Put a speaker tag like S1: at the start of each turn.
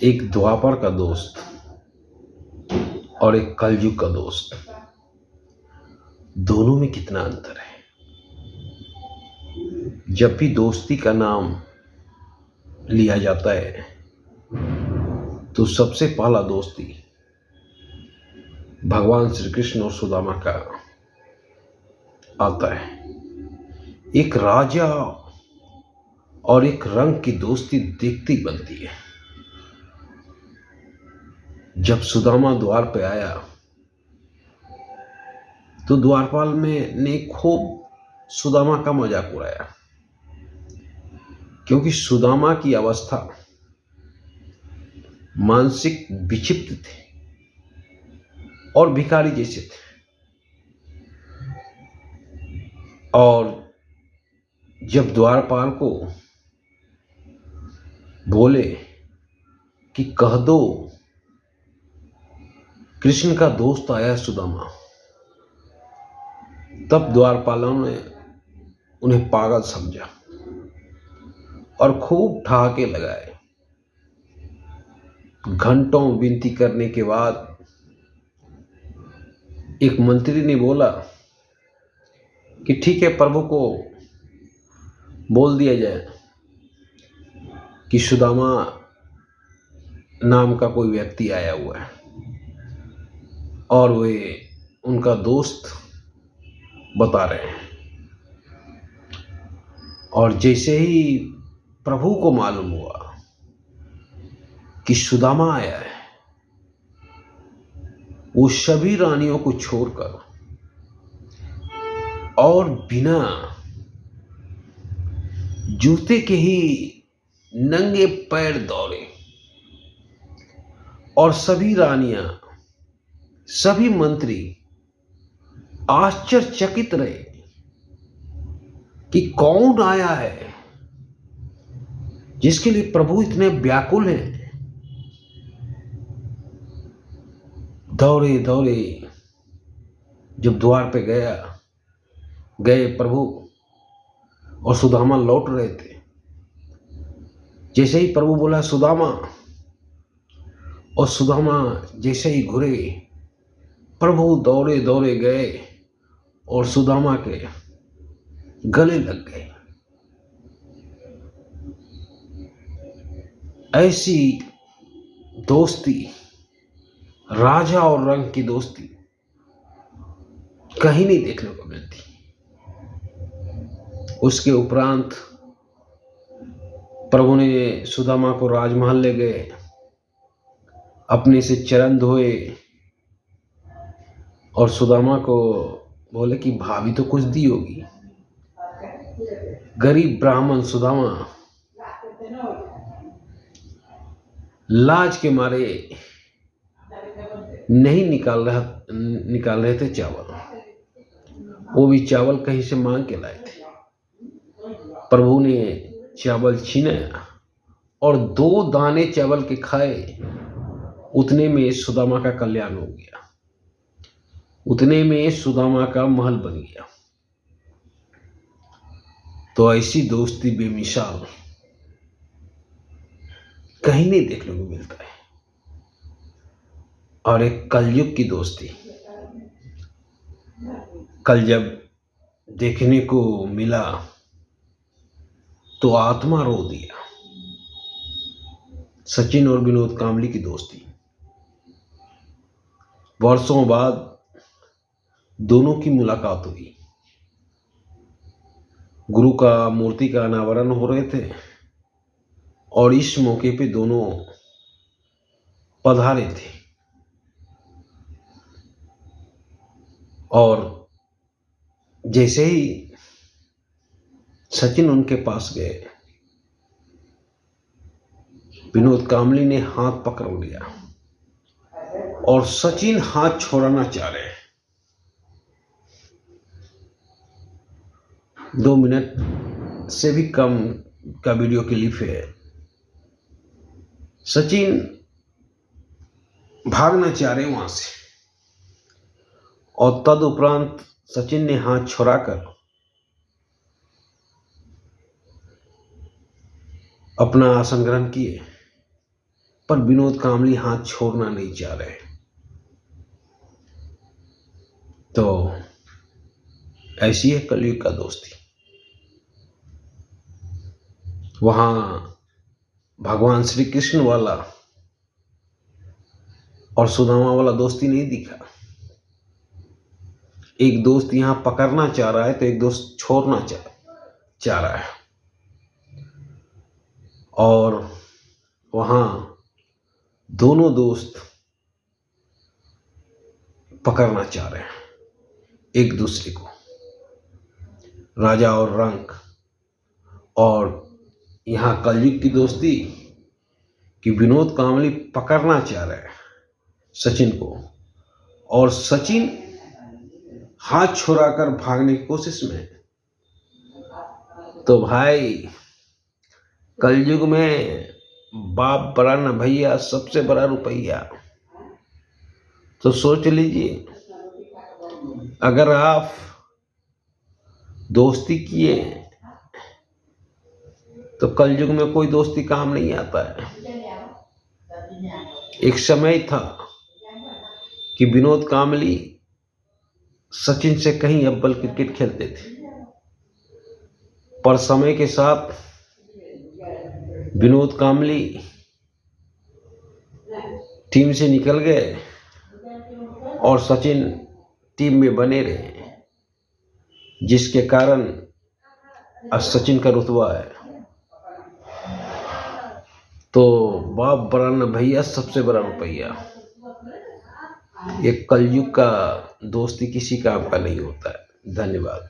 S1: एक द्वापर का दोस्त और एक कलयुग का दोस्त, दोनों में कितना अंतर है। जब भी दोस्ती का नाम लिया जाता है तो सबसे पहला दोस्ती भगवान श्री कृष्ण और सुदामा का आता है। एक राजा और एक रंग की दोस्ती देखती बनती है। जब सुदामा द्वार पे आया तो द्वारपाल में ने खूब सुदामा का मजाक उड़ाया, क्योंकि सुदामा की अवस्था मानसिक विक्षिप्त थे और भिखारी जैसे थे। और जब द्वारपाल को बोले कि कह दो कृष्ण का दोस्त आया सुदामा, तब द्वारपालों ने उन्हें पागल समझा और खूब ठहाके लगाए। घंटों विनती करने के बाद एक मंत्री ने बोला कि ठीक है, प्रभु को बोल दिया जाए कि सुदामा नाम का कोई व्यक्ति आया हुआ है और वे उनका दोस्त बता रहे हैं। और जैसे ही प्रभु को मालूम हुआ कि सुदामा आया है, वो सभी रानियों को छोड़कर और बिना जूते के ही नंगे पैर दौड़े और सभी रानियां, सभी मंत्री आश्चर्यचकित रहे कि कौन आया है जिसके लिए प्रभु इतने व्याकुल हैं। दौड़े दौड़े जब द्वार पे गए प्रभु, और सुदामा लौट रहे थे। जैसे ही प्रभु बोला सुदामा, और सुदामा जैसे ही घुरे, प्रभु दौड़े दौड़े गए और सुदामा के गले लग गए। ऐसी दोस्ती, राजा और रंग की दोस्ती कहीं नहीं देखने को मिलती। उसके उपरांत प्रभु ने सुदामा को राजमहल ले गए, अपने से चरण धोए और सुदामा को बोले कि भाभी तो कुछ दी होगी। गरीब ब्राह्मण सुदामा लाज के मारे नहीं निकाल रहे थे चावल। वो भी चावल कहीं से मांग के लाए थे। प्रभु ने चावल छीना और 2 दाने चावल के खाए। उतने में सुदामा का कल्याण हो गया, उतने में सुदामा का महल बन गया। तो ऐसी दोस्ती बेमिसाल कहीं नहीं देखने को मिलता है। और एक कलयुग की दोस्ती कल जब देखने को मिला तो आत्मा रो दिया। सचिन और विनोद कांबली की दोस्ती, वर्षों बाद दोनों की मुलाकात हुई। गुरु का मूर्ति का अनावरण हो रहे थे और इस मौके पे दोनों पधारे थे। और जैसे ही सचिन उनके पास गए, विनोद कांबली ने हाथ पकड़ लिया और सचिन हाथ छोड़ना चाह रहे। 2 मिनट से भी कम का वीडियो क्लिप है। सचिन भागना चाह रहे वहां से, और तदुपरांत सचिन ने हाथ छुड़ाकर अपना आसन ग्रहण किए। पर विनोद कांबली हाथ छोड़ना नहीं चाह रहे। तो ऐसी है कलयुग का दोस्ती। वहां भगवान श्री कृष्ण वाला और सुदामा वाला दोस्ती नहीं दिखा। एक दोस्त यहां पकड़ना चाह रहा है तो एक दोस्त छोड़ना चाह रहा है, और वहां दोनों दोस्त पकड़ना चाह रहे हैं एक दूसरे को, राजा और रंक। और यहां कलयुग की दोस्ती कि विनोद कांबली पकड़ना चाह रहे हैं सचिन को, और सचिन हाथ छुड़ाकर भागने की कोशिश में। तो भाई कलयुग में बाप बड़ा न भैया, सबसे बड़ा रुपया। तो सोच लीजिए, अगर आप दोस्ती किए तो कलयुग में कोई दोस्ती काम नहीं आता है। एक समय था कि विनोद कांबली सचिन से कहीं अव्वल क्रिकेट खेलते थे, पर समय के साथ विनोद कांबली टीम से निकल गए और सचिन टीम में बने रहे, जिसके कारण आज सचिन का रुतबा है। तो बाप बड़ा न भैया, सबसे बड़ा रुपया। ये कलयुग का दोस्ती किसी काम का नहीं होता है। धन्यवाद।